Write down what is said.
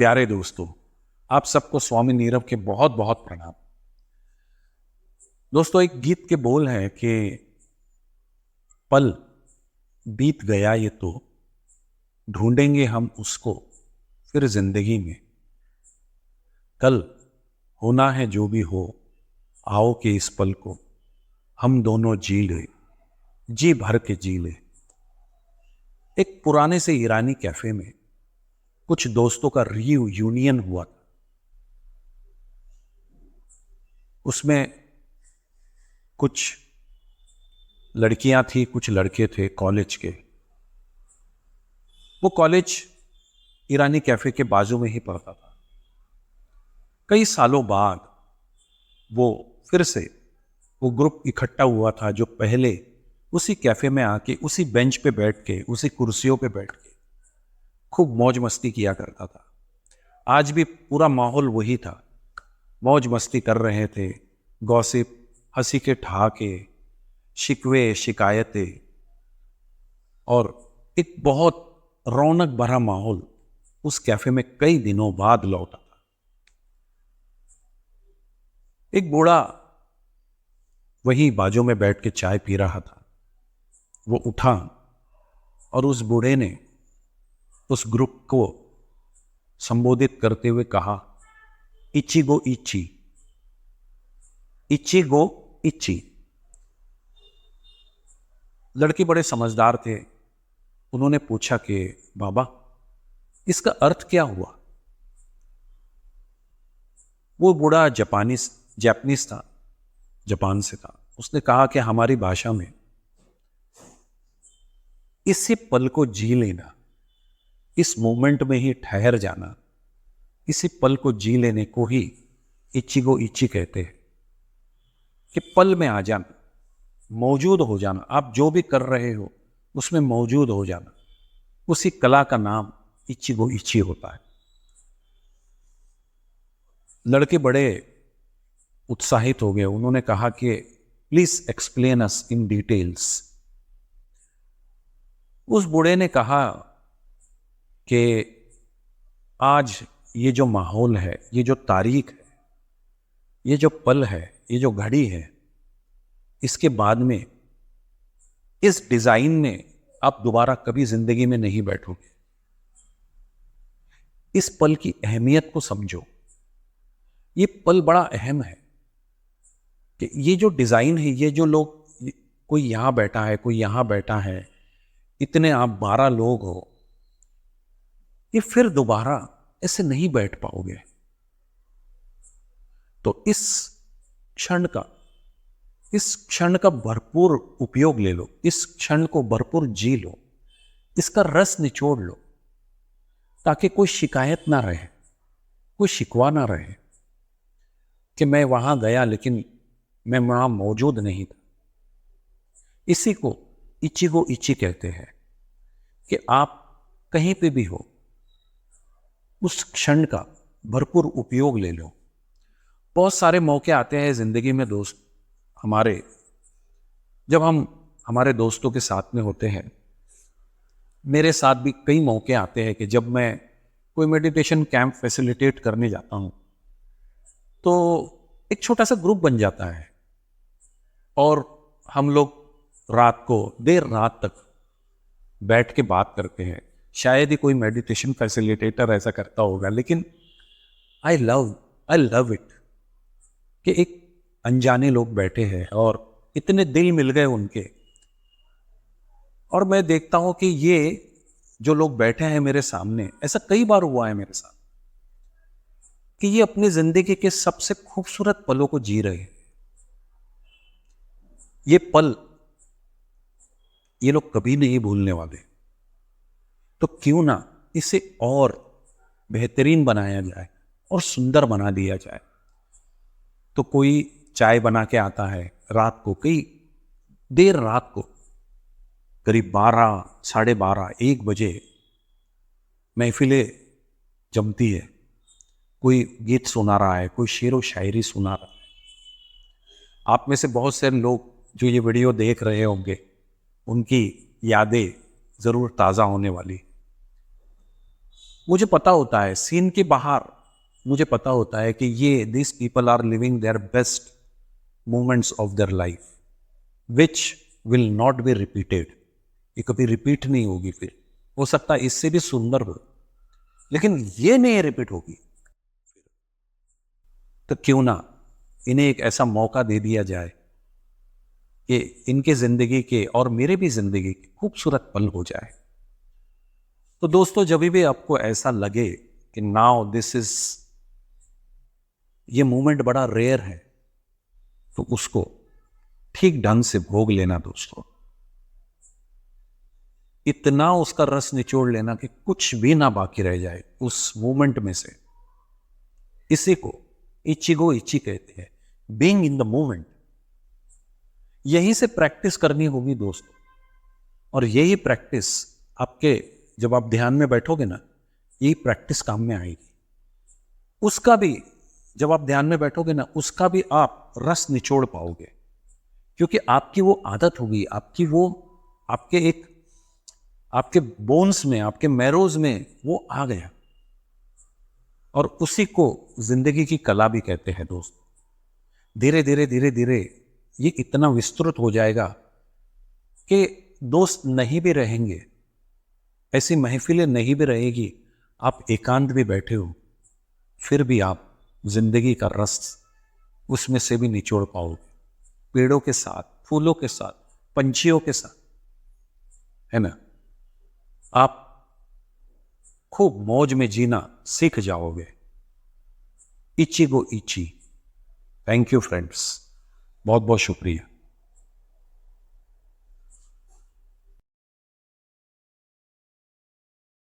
प्यारे दोस्तों, आप सबको स्वामी नीरव के बहुत बहुत प्रणाम। दोस्तों, एक गीत के बोल हैं कि पल बीत गया ये तो ढूंढेंगे हम उसको फिर जिंदगी में। कल होना है जो भी हो, आओ कि इस पल को हम दोनों जी ले, जी भर के जी ले। एक पुराने से ईरानी कैफे में कुछ दोस्तों का रीयूनियन हुआ था। उसमें कुछ लड़कियां थी, कुछ लड़के थे कॉलेज के। वो कॉलेज ईरानी कैफे के बाजू में ही पड़ता था। कई सालों बाद वो फिर से वो ग्रुप इकट्ठा हुआ था जो पहले उसी कैफे में आके उसी बेंच पे बैठ के उसी कुर्सियों पे बैठ के खूब मौज मस्ती किया करता था। आज भी पूरा माहौल वही था। मौज मस्ती कर रहे थे, गॉसिप, हंसी के ठहाके, शिकवे शिकायतें और एक बहुत रौनक भरा माहौल उस कैफे में कई दिनों बाद लौटा था। एक बूढ़ा वहीं बाजू में बैठ के चाय पी रहा था। वो उठा और उस बूढ़े ने उस ग्रुप को संबोधित करते हुए कहा, इचिगो इची, इचिगो इची। लड़के बड़े समझदार थे। उन्होंने पूछा कि बाबा, इसका अर्थ क्या हुआ? वो बूढ़ा जापानीज था, जापान से था। उसने कहा कि हमारी भाषा में इसी पल को जी लेना, इस मोमेंट में ही ठहर जाना, इसी पल को जी लेने को ही इचिगो इची कहते हैं। कि पल में आ जाना, मौजूद हो जाना, आप जो भी कर रहे हो उसमें मौजूद हो जाना, उसी कला का नाम इचिगो इची होता है। लड़के बड़े उत्साहित हो गए। उन्होंने कहा कि please explain us in details. उस बूढ़े ने कहा कि आज ये जो माहौल है, ये जो तारीख है, ये जो पल है, ये जो घड़ी है, इसके बाद में इस डिजाइन में आप दोबारा कभी जिंदगी में नहीं बैठोगे। इस पल की अहमियत को समझो। ये पल बड़ा अहम है कि ये जो डिजाइन है, ये जो लोग, कोई यहां बैठा है, कोई यहां बैठा है, इतने आप 12 लोग हो, ये फिर दोबारा ऐसे नहीं बैठ पाओगे। तो इस क्षण का भरपूर उपयोग ले लो, इस क्षण को भरपूर जी लो, इसका रस निचोड़ लो, ताकि कोई शिकायत ना रहे, कोई शिकवा ना रहे कि मैं वहां गया लेकिन मैं वहां मौजूद नहीं था। इसी को इचिगो इची कहते हैं कि आप कहीं पे भी हो, उस क्षण का भरपूर उपयोग ले लो। बहुत सारे मौके आते हैं जिंदगी में दोस्त हमारे, जब हम हमारे दोस्तों के साथ में होते हैं। मेरे साथ भी कई मौके आते हैं कि जब मैं कोई मेडिटेशन कैंप फैसिलिटेट करने जाता हूं, तो एक छोटा सा ग्रुप बन जाता है और हम लोग रात को देर रात तक बैठ के बात करते हैं। शायद ही कोई मेडिटेशन फैसिलिटेटर ऐसा करता होगा, लेकिन आई लव इट कि एक अनजाने लोग बैठे हैं और इतने दिल मिल गए उनके। और मैं देखता हूं कि ये जो लोग बैठे हैं मेरे सामने, ऐसा कई बार हुआ है मेरे साथ कि ये अपनी जिंदगी के सबसे खूबसूरत पलों को जी रहे हैं। ये पल ये लोग कभी नहीं भूलने वाले। तो क्यों ना इसे और बेहतरीन बनाया जाए और सुंदर बना दिया जाए। तो कोई चाय बना के आता है रात को, कई देर रात को, करीब 12, 12:30, 1 बजे महफिलें जमती है। कोई गीत सुना रहा है, कोई शेर व शायरी सुना रहा है। आप में से बहुत से लोग जो ये वीडियो देख रहे होंगे, उनकी यादें जरूर ताजा होने वाली। मुझे पता होता है सीन के बाहर, मुझे पता होता है कि ये this people are living their best moments of their life which will not be repeated. ये कभी रिपीट नहीं होगी, फिर हो सकता है इससे भी सुंदर हो, लेकिन ये नहीं रिपीट होगी। तो क्यों ना इन्हें एक ऐसा मौका दे दिया जाए कि इनके जिंदगी के और मेरे भी जिंदगी के खूबसूरत पल हो जाए। तो दोस्तों, जब भी आपको ऐसा लगे कि नाउ दिस इज, ये मोमेंट बड़ा रेयर है, तो उसको ठीक ढंग से भोग लेना दोस्तों। इतना उसका रस निचोड़ लेना कि कुछ भी ना बाकी रह जाए उस मोमेंट में से। इसी को इचिगो इची कहते हैं, बीइंग इन द मोमेंट। यहीं से प्रैक्टिस करनी होगी दोस्तों, और यही प्रैक्टिस आपके, जब आप ध्यान में बैठोगे ना, यही प्रैक्टिस काम में आएगी। उसका भी, जब आप ध्यान में बैठोगे ना, उसका भी आप रस निचोड़ पाओगे, क्योंकि आपकी वो आदत होगी, आपकी वो, आपके बोन्स में, आपके मैरोज में वो आ गया। और उसी को जिंदगी की कला भी कहते हैं दोस्त। धीरे धीरे धीरे धीरे ये इतना विस्तृत हो जाएगा कि दोस्त नहीं भी रहेंगे, ऐसी महफिलें नहीं भी रहेगी, आप एकांत भी बैठे हो, फिर भी आप जिंदगी का रस उसमें से भी निचोड़ पाओगे, पेड़ों के साथ, फूलों के साथ, पंछियों के साथ, है ना। आप खूब मौज में जीना सीख जाओगे। इचिगो इची। थैंक यू फ्रेंड्स, बहुत बहुत शुक्रिया।